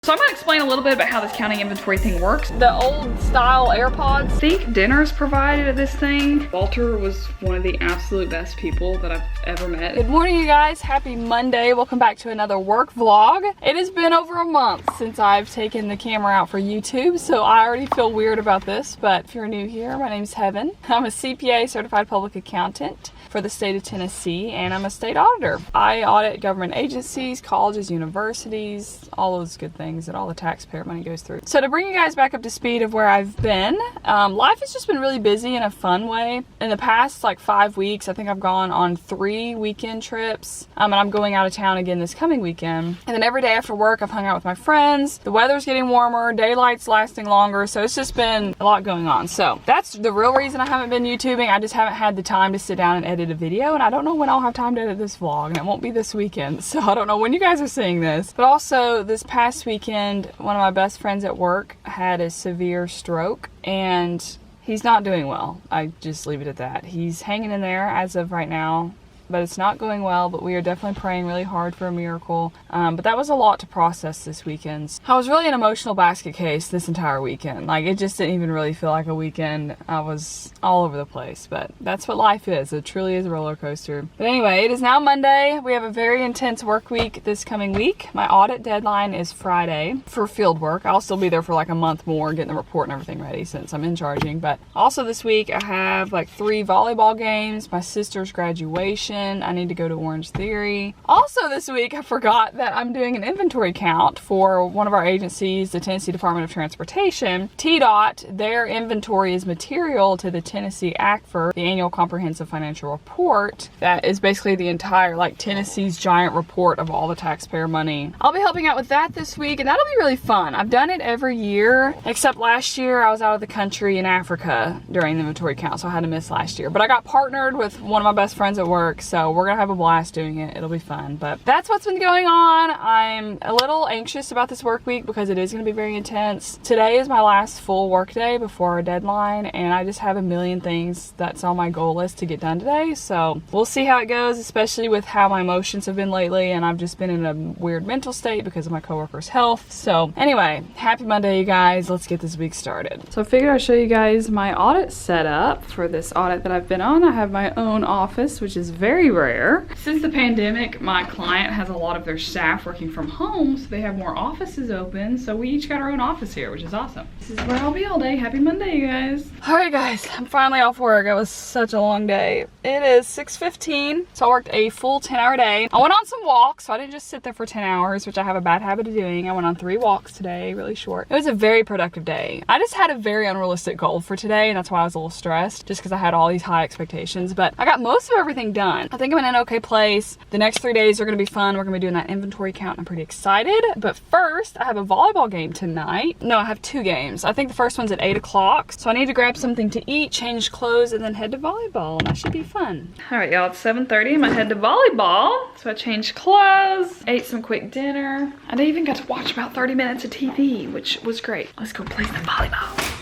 So I'm gonna explain a little bit about how this counting inventory thing works. The old style AirPods. I think dinner's provided at this thing. Walter was one of the absolute best people that I've ever met. Good morning, you guys. Happy Monday. Welcome back to another work vlog. It has been over a month since I've taken the camera out for YouTube, so I already feel weird about this, but if you're new here, my name's Heaven. I'm a CPA, certified public accountant for the state of Tennessee, and I'm a state auditor. I audit government agencies, colleges, universities, all those good things that all the taxpayer money goes through. So to bring you guys back up to speed of where I've been, life has just been really busy in a fun way. In the past like 5 weeks, I think I've gone on 3 weekend trips, and I'm going out of town again this coming weekend. And then every day after work, I've hung out with my friends. The weather's getting warmer, daylight's lasting longer, so it's just been a lot going on. So that's the real reason I haven't been YouTubing. I just haven't had the time to sit down and edit a video, and I don't know when I'll have time to edit this vlog, and it won't be this weekend, so I don't know when you guys are seeing this. But also this past weekend, one of my best friends at work had a severe stroke, and he's not doing well. I just leave it at that. He's hanging in there as of right now, but it's not going well, but we are definitely praying really hard for a miracle. But that was a lot to process this weekend. I was really an emotional basket case this entire weekend. Like, it just didn't even really feel like a weekend. I was all over the place, but that's what life is. It truly is a roller coaster. But anyway, it is now Monday. We have a very intense work week this coming week. My audit deadline is Friday for field work. I'll still be there for like a month more, getting the report and everything ready since I'm in charging. But also this week I have like 3 volleyball games, my sister's graduation, I need to go to Orange Theory. Also this week, I forgot that I'm doing an inventory count for one of our agencies, the Tennessee Department of Transportation. TDOT, their inventory is material to the Tennessee ACFR, the Annual Comprehensive Financial Report. That is basically the entire, like, Tennessee's giant report of all the taxpayer money. I'll be helping out with that this week, and that'll be really fun. I've done it every year, except last year I was out of the country in Africa during the inventory count, so I had to miss last year. But I got partnered with one of my best friends at work, so we're gonna have a blast doing it. It'll be fun. But that's what's been going on. I'm a little anxious about this work week because it is gonna be very intense. Today is my last full work day before our deadline, and I just have a million things that's on my goal list to get done today. So we'll see how it goes, especially with how my emotions have been lately, and I've just been in a weird mental state because of my coworker's health. So anyway, happy Monday, you guys. Let's get this week started. So I figured I'd show you guys my audit setup for this audit that I've been on. I have my own office, which is very rare. Since the pandemic, my client has a lot of their staff working from home, so they have more offices open, so we each got our own office here, which is awesome. This is where I'll be all day. Happy Monday, you guys. All right, guys, I'm finally off work. It was such a long day. It is 6:15, so I worked a full 10-hour day. I went on some walks, so I didn't just sit there for 10 hours, which I have a bad habit of doing. I went on 3 walks today, really short. It was a very productive day. I just had a very unrealistic goal for today, and that's why I was a little stressed, just because I had all these high expectations, but I got most of everything done. I think I'm in an okay place. The next 3 days are gonna be fun. We're gonna be doing that inventory count, and I'm pretty excited. But first, I have a volleyball game tonight. No, I have 2 games. I think the first one's at 8 o'clock. So I need to grab something to eat, change clothes, and then head to volleyball. And that should be fun. All right, y'all, it's 7:30. I'm gonna head to volleyball. So I changed clothes, ate some quick dinner. I even got to watch about 30 minutes of TV, which was great. Let's go play some volleyball.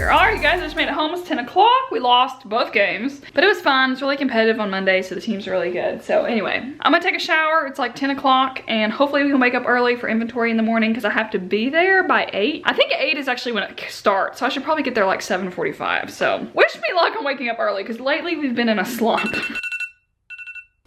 Alright, guys, I just made it home. It's 10 o'clock. We lost both games, but it was fun. It's really competitive on Monday, so the team's really good. So anyway, I'm gonna take a shower. It's like 10 o'clock, and hopefully we can wake up early for inventory in the morning because I have to be there by 8. I think 8 is actually when it starts, so I should probably get there like 7:45. So wish me luck on waking up early because lately we've been in a slump.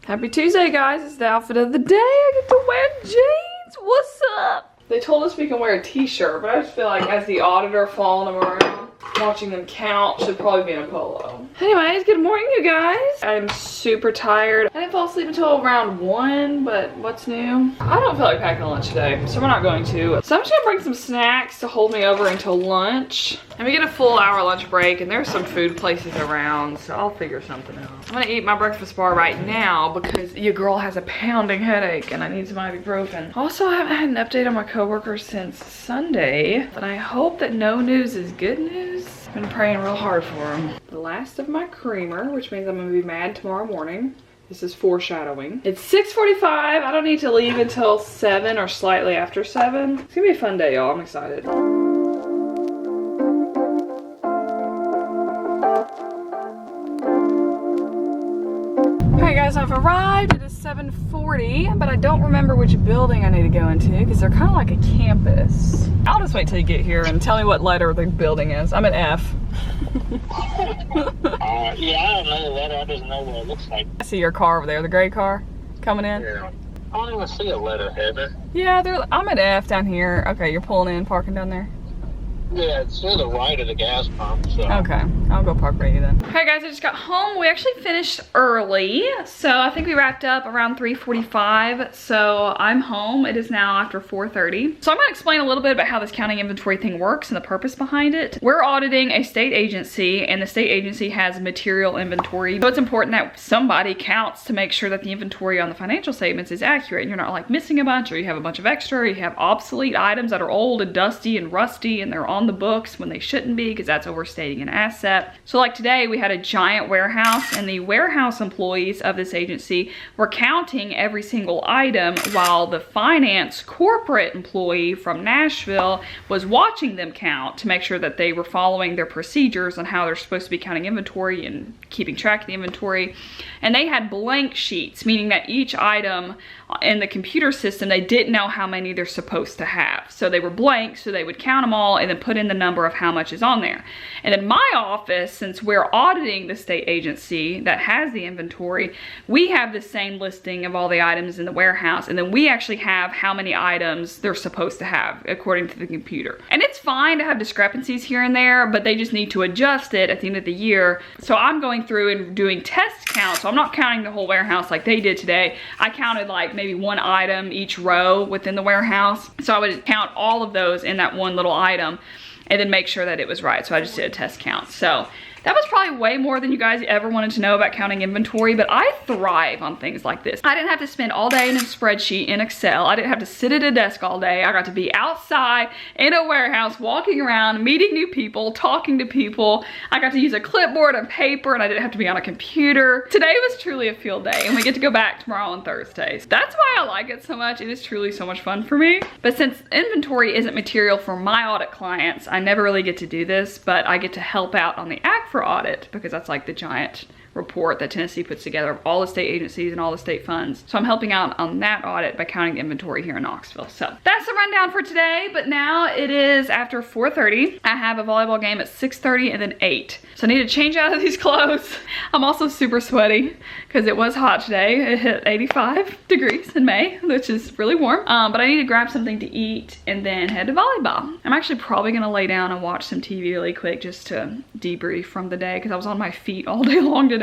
Happy Tuesday, guys. It's the outfit of the day. I get to wear jeans. What's up? They told us we can wear a t-shirt, but I just feel like as the auditor following them around, watching them count, should probably be in a polo. Anyways, good morning, you guys. I'm super tired. I didn't fall asleep until around 1, but what's new? I don't feel like packing a lunch today, so we're not going to. So I'm just gonna bring some snacks to hold me over until lunch. And we get a full hour lunch break, and there's some food places around, so I'll figure something out. I'm gonna eat my breakfast bar right now because your girl has a pounding headache and I need some ibuprofen. Also, I haven't had an update on my coworker since Sunday, but I hope that no news is good news. I've been praying real hard for him. The last of my creamer, which means I'm gonna be mad tomorrow morning. This is foreshadowing. It's 6:45. I don't need to leave until 7 or slightly after 7. It's gonna be a fun day, y'all. I'm excited. Alright guys, I've arrived. It is 7:40, but I don't remember which building I need to go into because they're kind of like a campus. I'll just wait till you get here and tell me what letter the building is. I'm at F. Yeah, I don't know the letter. I just know what it looks like. I see your car over there, the gray car coming in. Yeah. I don't even see a letter, Heather. Yeah, I'm at F down here. Okay, you're pulling in, parking down there. Yeah, it's to the right of the gas pump, so. Okay, I'll go park right you then. Hey guys, I just got home. We actually finished early. So I think we wrapped up around 3:45. So I'm home. It is now after 4:30. So I'm gonna explain a little bit about how this counting inventory thing works and the purpose behind it. We're auditing a state agency, and the state agency has material inventory. So it's important that somebody counts to make sure that the inventory on the financial statements is accurate. And you're not like missing a bunch, or you have a bunch of extra, or you have obsolete items that are old and dusty and rusty and they're on the books when they shouldn't be, because that's overstating an asset. So like today we had a giant warehouse, and the warehouse employees of this agency were counting every single item while the finance corporate employee from Nashville was watching them count to make sure that they were following their procedures on how they're supposed to be counting inventory and keeping track of the inventory. And they had blank sheets, meaning that each item in the computer system, they didn't know how many they're supposed to have. So they were blank, so they would count them all and then put in the number of how much is on there. And in my office, since we're auditing the state agency that has the inventory, we have the same listing of all the items in the warehouse, and then we actually have how many items they're supposed to have according to the computer. And it's fine to have discrepancies here and there, but they just need to adjust it at the end of the year. So I'm going through and doing test counts. So I'm not counting the whole warehouse like they did today. I counted like maybe one item each row within the warehouse. So I would count all of those in that one little item and then make sure that it was right. So I just did a test count. So that was probably way more than you guys ever wanted to know about counting inventory, but I thrive on things like this. I didn't have to spend all day in a spreadsheet in Excel. I didn't have to sit at a desk all day. I got to be outside in a warehouse, walking around, meeting new people, talking to people. I got to use a clipboard and paper, and I didn't have to be on a computer. Today was truly a field day, and we get to go back tomorrow on Thursdays. That's why I like it so much. It is truly so much fun for me. But since inventory isn't material for my audit clients, I never really get to do this, but I get to help out on the for audit, because that's like the giant report that Tennessee puts together of all the state agencies and all the state funds. So I'm helping out on that audit by counting the inventory here in Knoxville. So that's the rundown for today, but now it is after 4:30. I have a volleyball game at 6:30 and then 8. So I need to change out of these clothes. I'm also super sweaty because it was hot today. It hit 85 degrees in May, which is really warm. But I need to grab something to eat and then head to volleyball. I'm actually probably gonna lay down and watch some TV really quick just to debrief from the day, because I was on my feet all day long today.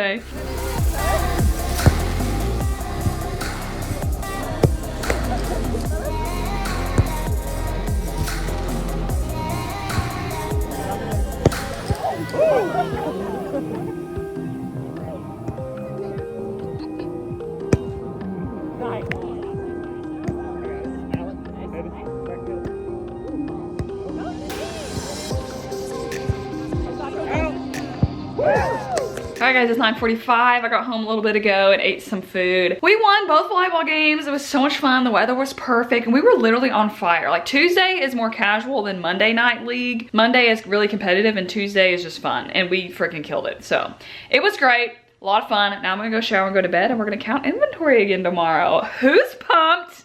Alright guys, it's 9:45. I got home a little bit ago and ate some food. We won both volleyball games. It was so much fun. The weather was perfect and we were literally on fire. Like Tuesday is more casual than Monday night league. Monday is really competitive and Tuesday is just fun, and we freaking killed it. So it was great. A lot of fun. Now I'm gonna go shower and go to bed, and we're gonna count inventory again tomorrow. Who's pumped?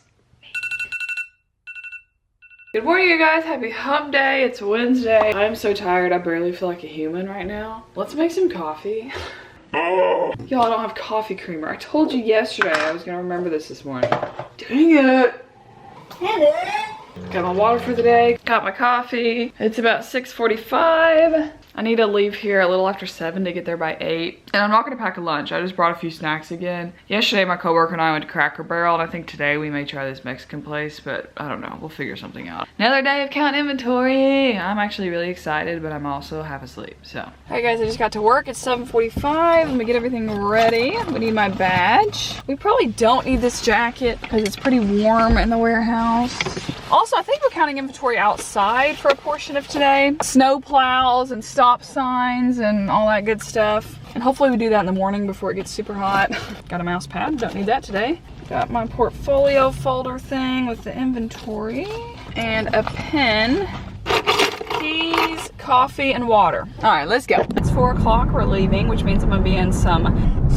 Good morning, you guys. Happy hump day. It's Wednesday. I'm so tired. I barely feel like a human right now. Let's make some coffee. Y'all, I don't have coffee creamer. I told you yesterday I was gonna remember this morning. Dang it. Got my water for the day. Got my coffee. It's about 6:45. I need to leave here a little after 7 to get there by 8. And I'm not gonna pack a lunch. I just brought a few snacks again. Yesterday, my coworker and I went to Cracker Barrel, and I think today we may try this Mexican place, but I don't know. We'll figure something out. Another day of count inventory. I'm actually really excited, but I'm also half asleep, so. Hey guys, I just got to work. It's 7:45. Let me get everything ready. We need my badge. We probably don't need this jacket because it's pretty warm in the warehouse. Also, I think we're counting inventory outside for a portion of today. Snow plows and stop signs and all that good stuff. And hopefully we do that in the morning before it gets super hot. Got a mouse pad, don't need that today. Got my portfolio folder thing with the inventory and a pen, keys, coffee, and water. All right, let's go. It's 4 o'clock, we're leaving, which means I'm gonna be in some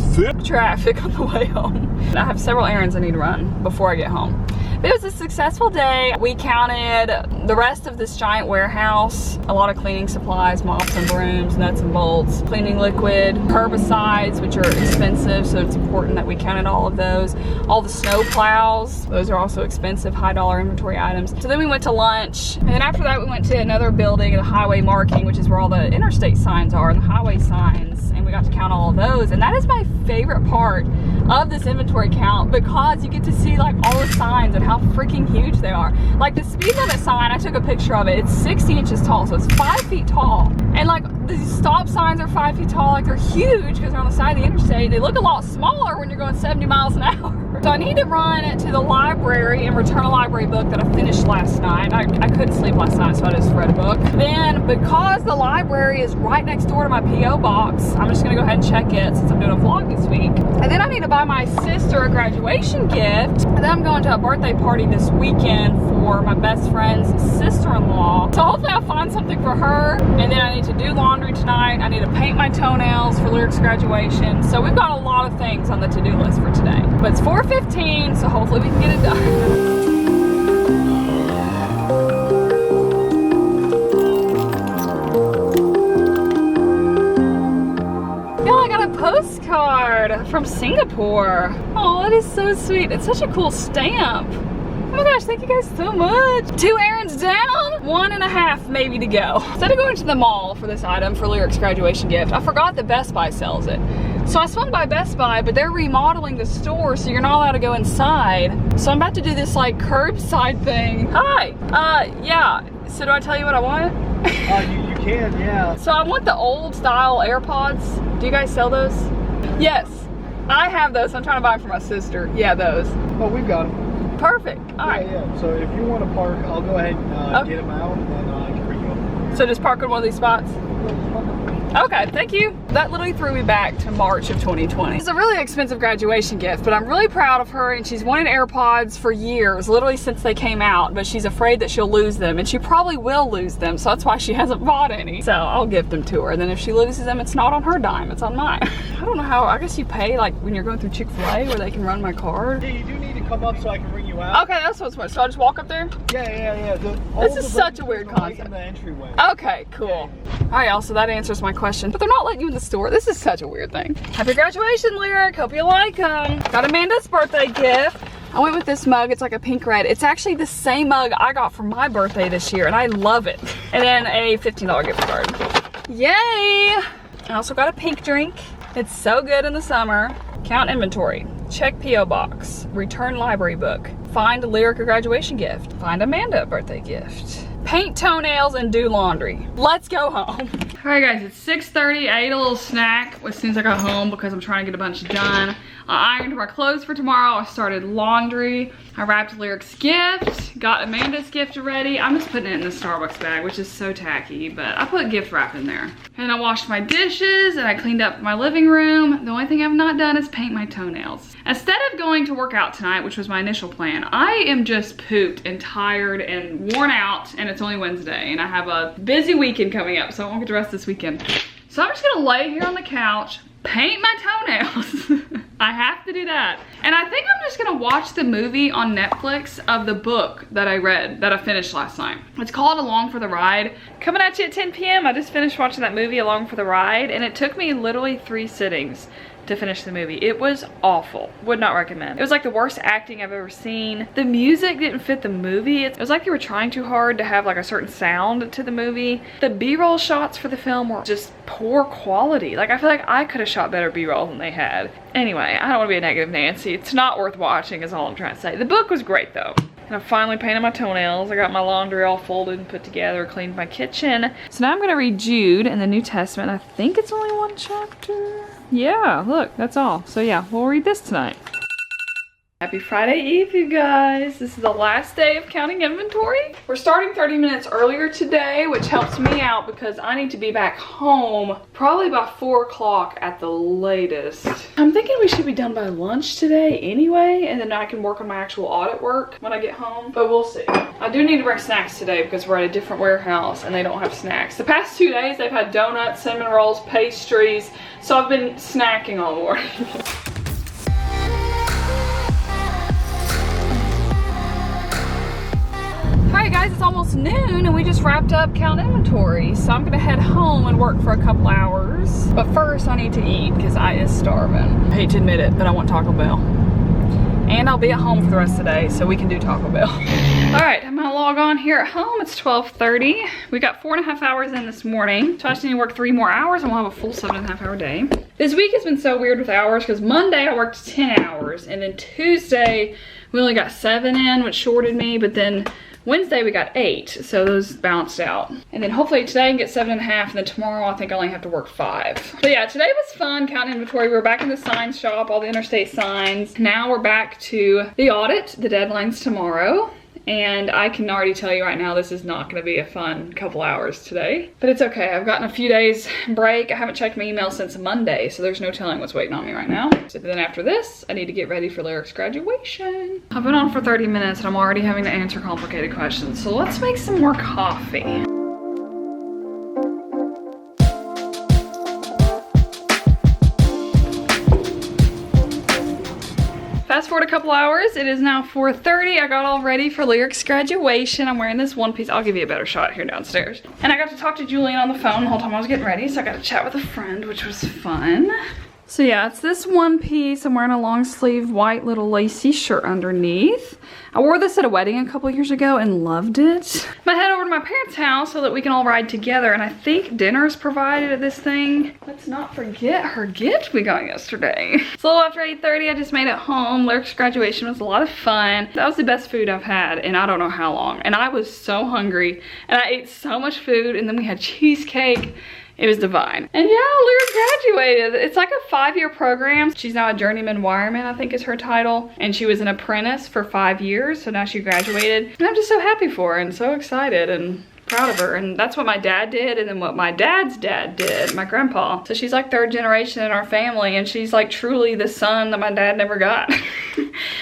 traffic on the way home. I have several errands I need to run before I get home. It was a successful day. We counted the rest of this giant warehouse, a lot of cleaning supplies, mops and brooms, nuts and bolts, cleaning liquid, herbicides, which are expensive, so it's important that we counted all of those. All the snow plows, those are also expensive, high dollar inventory items. So then we went to lunch, and then after that we went to another building, the highway marking, which is where all the interstate signs are, and the highway signs, and we got to count all of those. And that is my favorite part of this inventory count, because you get to see like all the signs and how freaking huge they are. Like the speed limit sign, I took a picture of it. It's 60 inches tall, so it's 5 feet tall. And like these stop signs are 5 feet tall. Like they're huge because they're on the side of the interstate. They look a lot smaller when you're going 70 miles an hour. So I need to run to the library and return a library book that I finished last night. I couldn't sleep last night, so I just read a book. Then, because the library is right next door to my P.O. box, I'm just gonna go ahead and check it since I'm doing a vlog this week. And then I need to buy my sister a graduation gift. And then I'm going to a birthday party this weekend for my best friend's sister-in-law. So hopefully I'll find something for her. And then I need to do laundry tonight. I need to paint my toenails for Lyric's graduation. So we've got a lot of things on the to-do list for today. But it's 4:15, so hopefully we can get it done. Postcard from Singapore. Oh, that is so sweet. It's such a cool stamp. Oh my gosh, thank you guys so much. 2 errands down, 1.5 maybe to go. Instead of going to the mall for this item for Lyric's graduation gift, I forgot that Best Buy sells it. So I swung by Best Buy, but they're remodeling the store, so you're not allowed to go inside. So I'm about to do this like curbside thing. Hi, yeah. So do I tell you what I want? You can, yeah. So I want the old style AirPods. Do you guys sell those? Yes, I have those. I'm trying to buy them for my sister. Yeah, those. Oh, we've got them. Perfect. All right. Yeah. So if you want to park, I'll go ahead and get them out, and then I can bring you up. So just park in one of these spots? Okay, thank you. That literally threw me back to March of 2020. It's a really expensive graduation gift, but I'm really proud of her, and she's wanted AirPods for years, literally since they came out, but she's afraid that she'll lose them, and she probably will lose them, so that's why she hasn't bought any. So I'll give them to her, and then if she loses them, it's not on her dime, it's on mine. I don't know how, I guess you pay like when you're going through Chick-fil-A where they can run my card. Yeah, you do need to come up so I can bring you out. Okay, that's what's much. So I just walk up there? Yeah. This is such a weird concept. The entryway. Okay, cool. All right, y'all, so that answers my question. But they're not letting you in the store. This is such a weird thing. Happy graduation, Lyric. Hope you like them. Got Amanda's birthday gift. I went with this mug. It's like a pink red. It's actually the same mug I got for my birthday this year, and I love it. And then a $15 gift card. Yay! I also got a pink drink. It's so good in the summer. Count inventory. Check P.O. box. Return library book. Find Lyric a graduation gift. Find Amanda a birthday gift. Paint toenails and do laundry. Let's go home. All right guys, it's 6:30. I ate a little snack as soon as I got home because I'm trying to get a bunch done. I ironed my clothes for tomorrow. I started laundry. I wrapped Lyric's gift. Got Amanda's gift ready. I'm just putting it in the Starbucks bag, which is so tacky, but I put gift wrap in there. And I washed my dishes and I cleaned up my living room. The only thing I've not done is paint my toenails. Instead of going to work out tonight, which was my initial plan, I am just pooped and tired and worn out, and it's only Wednesday and I have a busy weekend coming up, so I won't get to rest this weekend. So I'm just gonna lay here on the couch, paint my toenails. I have to do that. And I think I'm just gonna watch the movie on Netflix of the book that I read, that I finished last night. It's called Along for the Ride. Coming at you at 10 p.m. I just finished watching that movie Along for the Ride, and it took me literally 3 sittings to finish the movie. It was awful. Would not recommend. It was like the worst acting I've ever seen. The music didn't fit the movie. It was like they were trying too hard to have like a certain sound to the movie. The B-roll shots for the film were just poor quality. Like I feel like I could have shot better B-roll than they had. Anyway, I don't want to be a negative Nancy. It's not worth watching is all I'm trying to say. The book was great though. And I finally painted my toenails. I got my laundry all folded and put together, cleaned my kitchen. So now I'm gonna read Jude in the New Testament. I think it's only 1 chapter. Yeah, look, that's all. So yeah, we'll read this tonight. Happy Friday Eve, you guys. This is the last day of counting inventory. We're starting 30 minutes earlier today, which helps me out because I need to be back home probably by 4 o'clock at the latest. I'm thinking we should be done by lunch today anyway, and then I can work on my actual audit work when I get home, but we'll see. I do need to bring snacks today because we're at a different warehouse and they don't have snacks. The past 2 days, they've had donuts, cinnamon rolls, pastries, so I've been snacking all morning. Alright guys, it's almost noon and we just wrapped up count inventory. So I'm gonna head home and work for a couple hours. But first I need to eat because I is starving. I hate to admit it, but I want Taco Bell. And I'll be at home for the rest of the day, so we can do Taco Bell. Alright, I'm gonna log on here at home. It's 12:30. We got 4.5 hours in this morning. So I just need to work 3 more hours and we'll have a full 7.5 hour day. This week has been so weird with hours because Monday I worked 10 hours and then Tuesday we only got 7 in, which shorted me, but then Wednesday we got 8, so those bounced out. And then hopefully today I can get 7.5, and then tomorrow I think I only have to work 5. But yeah, today was fun counting inventory. We were back in the signs shop, all the interstate signs. Now we're back to the audit. The deadline's tomorrow. And I can already tell you right now, this is not gonna be a fun couple hours today. But it's okay, I've gotten a few days break. I haven't checked my email since Monday, so there's no telling what's waiting on me right now. So then after this, I need to get ready for Lyric's graduation. I've been on for 30 minutes and I'm already having to answer complicated questions. So let's make some more coffee. Fast forward a couple hours, it is now 4:30. I got all ready for Lyric's graduation. I'm wearing this one piece. I'll give you a better shot here downstairs. And I got to talk to Julian on the phone the whole time I was getting ready, so I got to chat with a friend, which was fun. So yeah, it's this one piece. I'm wearing a long sleeve white little lacy shirt underneath. I wore this at a wedding a couple years ago and loved it. I'm gonna head over to my parents' house so that we can all ride together, and I think dinner's provided at this thing. Let's not forget her gift we got yesterday. It's a little after 8:30, I just made it home. Lyric's graduation was a lot of fun. That was the best food I've had in I don't know how long, and I was so hungry, and I ate so much food, and then we had cheesecake. It was divine. And yeah, Lyric graduated. It's like a 5-year program. She's now a journeyman wireman, I think is her title. And she was an apprentice for 5 years, so now she graduated. And I'm just so happy for her and so excited and proud of her. And that's what my dad did, and then what my dad's dad did, my grandpa. So she's like 3rd generation in our family, and she's like truly the son that my dad never got.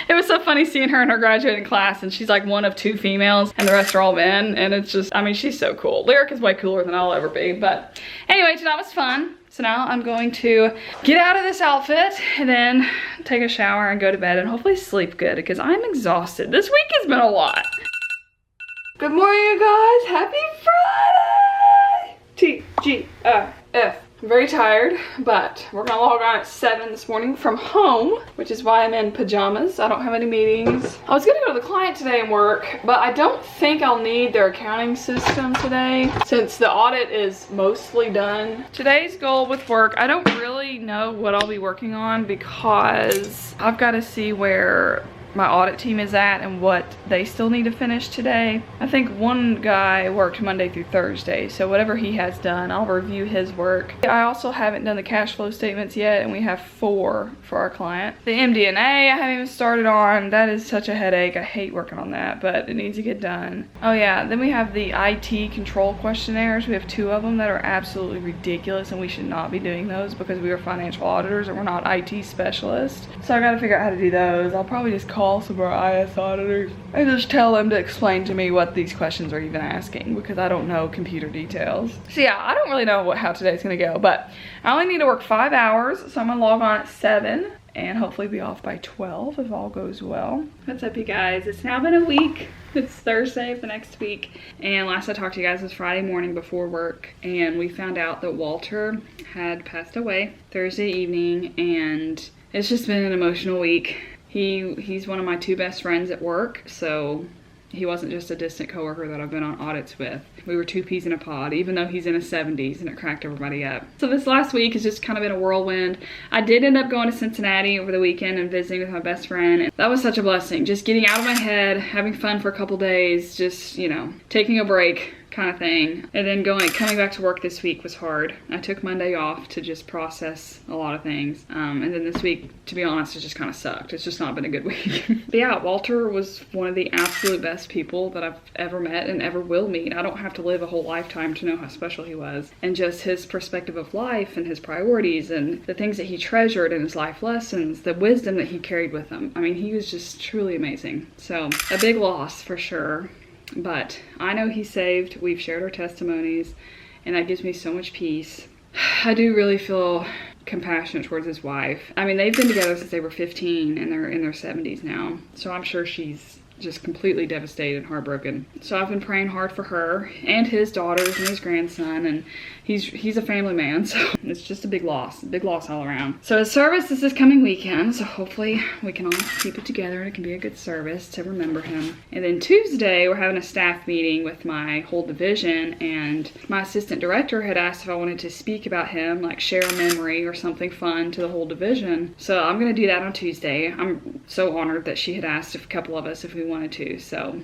It was so funny seeing her in her graduating class, and she's like one of 2 females and the rest are all men, and it's just, I mean, she's so cool. Lyric is way cooler than I'll ever be. But anyway, tonight was fun. So now I'm going to get out of this outfit and then take a shower and go to bed and hopefully sleep good because I'm exhausted. This week has been a lot. Good morning, you guys. Happy Friday! T-G-I-F. I'm very tired, but we're gonna log on at 7 this morning from home, which is why I'm in pajamas. I don't have any meetings. I was gonna go to the client today and work, but I don't think I'll need their accounting system today since the audit is mostly done. Today's goal with work, I don't really know what I'll be working on because I've got to see where my audit team is at and what they still need to finish today. I think one guy worked Monday through Thursday, so whatever he has done, I'll review his work. I also haven't done the cash flow statements yet, and we have 4 for our client. The MD&A I haven't even started on. That is such a headache. I hate working on that, but it needs to get done. Oh yeah, then we have the IT control questionnaires. We have 2 of them that are absolutely ridiculous, and we should not be doing those because we are financial auditors and we're not IT specialists. So I gotta figure out how to do those. I'll probably just call some of our IS auditors and just tell them to explain to me what these questions are even asking because I don't know computer details. So yeah, I don't really know how today's gonna go, but I only need to work 5 hours, so I'm gonna log on at 7 and hopefully be off by 12 if all goes well. What's up, you guys? It's now been a week. It's Thursday of the next week, and last I talked to you guys was Friday morning before work, and we found out that Walter had passed away Thursday evening, and it's just been an emotional week. He's one of my 2 best friends at work, so he wasn't just a distant coworker that I've been on audits with. We were 2 peas in a pod, even though he's in his 70s, and it cracked everybody up. So this last week has just kind of been a whirlwind. I did end up going to Cincinnati over the weekend and visiting with my best friend. And that was such a blessing. Just getting out of my head, having fun for a couple days, just, you know, taking a break. kind of thing. And then coming back to work this week was hard. I took Monday off to just process a lot of things. And then this week, to be honest, it just kind of sucked. It's just not been a good week. But yeah, Walter was one of the absolute best people that I've ever met and ever will meet. I don't have to live a whole lifetime to know how special he was. And just his perspective of life and his priorities and the things that he treasured in his life lessons, the wisdom that he carried with him. I mean, he was just truly amazing. So a big loss for sure. But I know he's saved. We've shared our testimonies and that gives me so much peace. I do really feel compassionate towards his wife. I mean, they've been together since they were 15 and they're in their 70s now. So I'm sure she's just completely devastated and heartbroken. So I've been praying hard for her and his daughters and his grandson, and he's a family man, so it's just a big loss all around. So his service is this coming weekend, so hopefully we can all keep it together and it can be a good service to remember him. And then Tuesday we're having a staff meeting with my whole division, and my assistant director had asked if I wanted to speak about him, like share a memory or something fun to the whole division. So I'm gonna do that on Tuesday. I'm so honored that she had asked a couple of us if we wanted to, so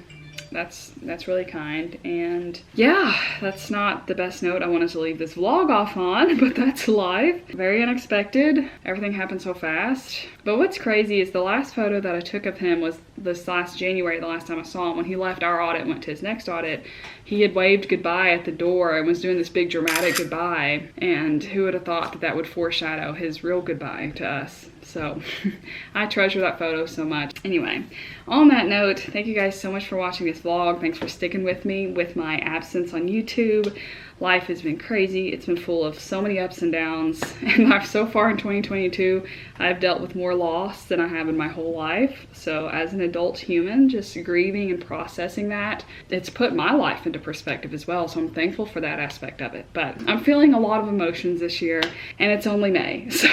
that's really kind. And yeah, that's not the best note I wanted to leave this vlog off on, but that's life. Very unexpected. Everything happened so fast. But what's crazy is the last photo that I took of him was this last January, the last time I saw him. When he left our audit and went to his next audit, he had waved goodbye at the door and was doing this big dramatic goodbye. And who would have thought that that would foreshadow his real goodbye to us? So I treasure that photo so much. Anyway, on that note, thank you guys so much for watching this vlog. Thanks for sticking with me with my absence on YouTube. Life has been crazy. It's been full of so many ups and downs. And so far in 2022, I've dealt with more loss than I have in my whole life. So as an adult human, just grieving and processing that, it's put my life into perspective as well. So I'm thankful for that aspect of it. But I'm feeling a lot of emotions this year, and it's only May. So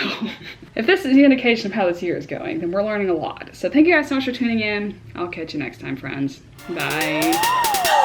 if this is the indication of how this year is going, then we're learning a lot. So thank you guys so much for tuning in. I'll catch you next time, friends. Bye.